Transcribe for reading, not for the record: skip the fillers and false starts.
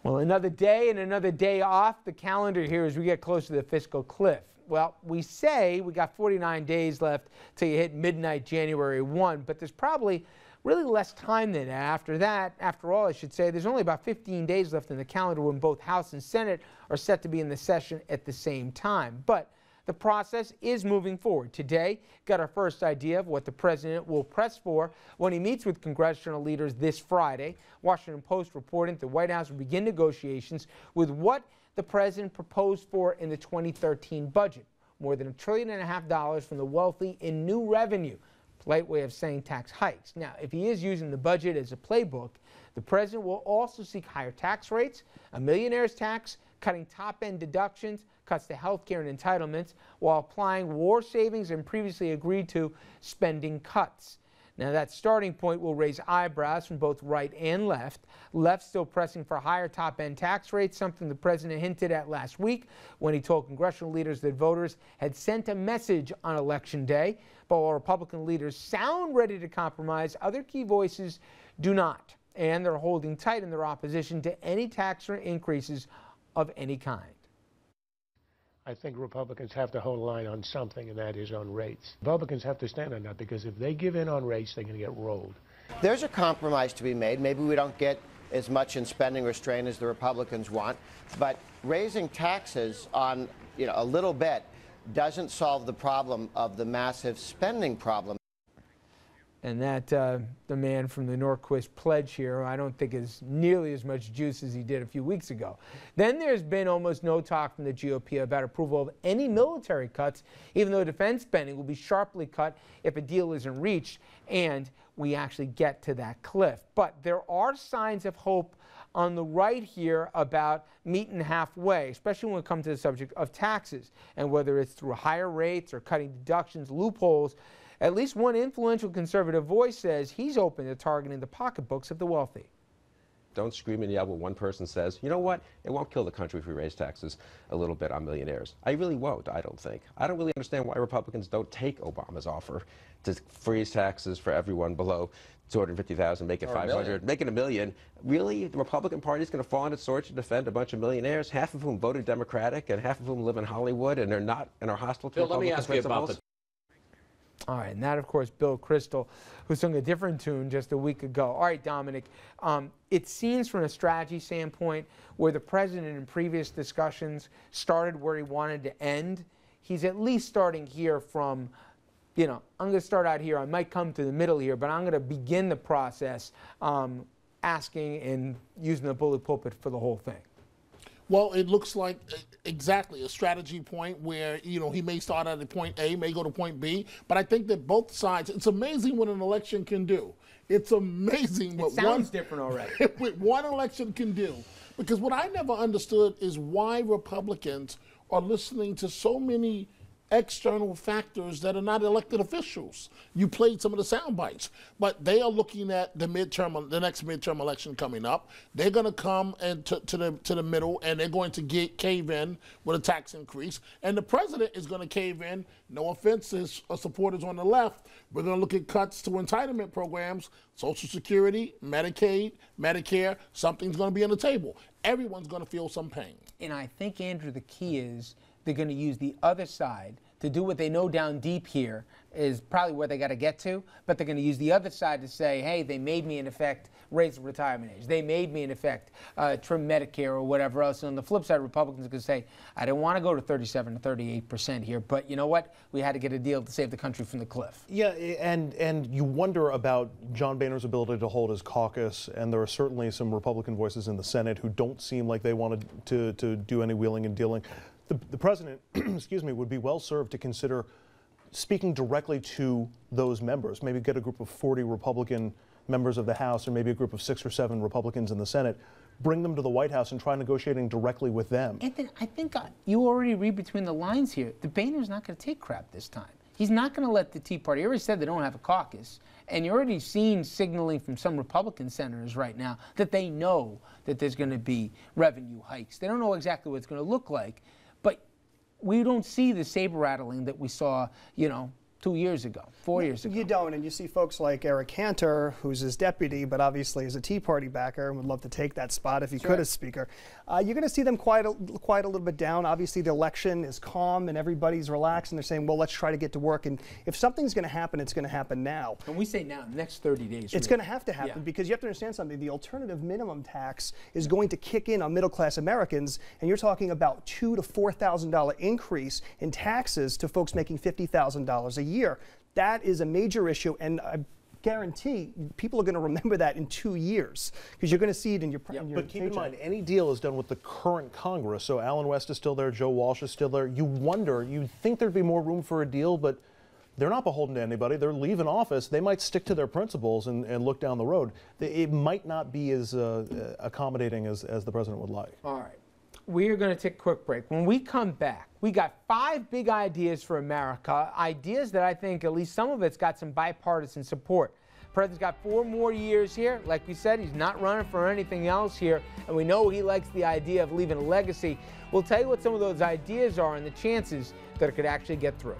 Well, another day and another day off the calendar here as we get closer to the fiscal cliff. Well, we say we got 49 days left till you hit midnight January 1, but there's probably really less time than that. After that, after all, I should say, there's only about 15 days left in the calendar when both House and Senate are set to be in the session at the same time. But the process is moving forward. Today, got our first idea of what the president will press for when he meets with congressional leaders this Friday. Washington Post reporting the White House will begin negotiations with what the president proposed for in the 2013 budget. More than $1.5 trillion from the wealthy in new revenue. Polite way of saying tax hikes. Now, if he is using the budget as a playbook, the president will also seek higher tax rates, a millionaire's tax, cutting top-end deductions, cuts to health care and entitlements, while applying war savings and previously agreed to spending cuts. Now, that starting point will raise eyebrows from both right and left. Left still pressing for higher top-end tax rates, something the president hinted at last week when he told congressional leaders that voters had sent a message on Election Day. But while Republican leaders sound ready to compromise, other key voices do not. And they're holding tight in their opposition to any tax increases of any kind. I think Republicans have to hold a line on something, and that is on rates. Republicans have to stand on that, because if they give in on rates, they're going to get rolled. There's a compromise to be made. Maybe we don't get as much in spending restraint as the Republicans want, but raising taxes on, a little bit doesn't solve the problem of the massive spending problem. And that the man from the Norquist pledge here, I don't think is nearly as much juice as he did a few weeks ago. Then there's been almost no talk from the GOP about approval of any military cuts, even though defense spending will be sharply cut if a deal isn't reached and we actually get to that cliff. But there are signs of hope on the right here about meeting halfway, especially when it comes to the subject of taxes, and whether it's through higher rates or cutting deductions, loopholes. At least one influential conservative voice says he's open to targeting the pocketbooks of the wealthy. Don't scream and yell when one person says, you know what, it won't kill the country if we raise taxes a little bit on millionaires. I really won't, I don't think. I don't really understand why Republicans don't take Obama's offer to freeze taxes for everyone below $250,000, make it $500, make it $1 million. Really, the Republican Party is going to fall on its sword to defend a bunch of millionaires, half of whom voted Democratic and half of whom live in Hollywood and they're not and are hostile to Republican principles? All right, and that, of course, Bill Kristol, who sung a different tune just a week ago. All right, Dominic, it seems from a strategy standpoint where the president in previous discussions started where he wanted to end, he's at least starting here from, I'm going to start out here. I might come to the middle here, but I'm going to begin the process asking and using the bully pulpit for the whole thing. Well, it looks like exactly a strategy point where, he may start at a point A, may go to point B. But I think that both sides, it's amazing what an election can do. It's amazing what different already. what one election can do. Because what I never understood is why Republicans are listening to so many external factors that are not elected officials. You played some of the sound bites, but they are looking at the next midterm election coming up. They're going to come and to the middle, and they're going to cave in with a tax increase. And the president is going to cave in. No offense to his supporters on the left. We're going to look at cuts to entitlement programs, Social Security, Medicaid, Medicare. Something's going to be on the table. Everyone's going to feel some pain. And I think, Andrew, the key is they're going to use the other side to do what they know down deep here is probably where they got to get to, but they're going to use the other side to say, hey, they made me, in effect, raise the retirement age. They made me, in effect, trim Medicare or whatever else. And on the flip side, Republicans are going to say, I didn't want to go to 37 to 38% here, but you know what? We had to get a deal to save the country from the cliff. Yeah, and you wonder about John Boehner's ability to hold his caucus, and there are certainly some Republican voices in the Senate who don't seem like they wanted to do any wheeling and dealing. The president, excuse me, would be well served to consider speaking directly to those members, maybe get a group of 40 Republican members of the House or maybe a group of 6 or 7 Republicans in the Senate, bring them to the White House and try negotiating directly with them. Anthony, I think you already read between the lines here. The Boehner's not going to take crap this time. He's not going to let the Tea Party. He already said they don't have a caucus. And you're already seeing signaling from some Republican senators right now that they know that there's going to be revenue hikes. They don't know exactly what it's going to look like. But we don't see the saber rattling that we saw, 2 years ago, 4 years ago. You don't, and you see folks like Eric Cantor, who's his deputy, but obviously is a Tea Party backer and would love to take that spot if he could as Speaker. You're going to see them quiet a little bit down. Obviously, the election is calm and everybody's relaxed, and they're saying, well, let's try to get to work. And if something's going to happen, it's going to happen now. And we say now, the next 30 days. It's going to have to happen because you have to understand something. The alternative minimum tax is going to kick in on middle-class Americans, and you're talking about $2,000 to $4,000 increase in taxes to folks making $50,000 a year. That is a major issue, and I guarantee people are going to remember that in 2 years because you're going to see it in your But keep in mind, any deal is done with the current Congress. So Alan West is still there, Joe Walsh is still there. You'd think there'd be more room for a deal, but they're not beholden to anybody. They're leaving office. They might stick to their principles and look down the road. It might not be as accommodating as the president would like. All right. We are going to take a quick break. When we come back, we got 5 big ideas for America, ideas that I think at least some of it's got some bipartisan support. The president's got 4 more years here. Like we said, he's not running for anything else here, and we know he likes the idea of leaving a legacy. We'll tell you what some of those ideas are and the chances that it could actually get through.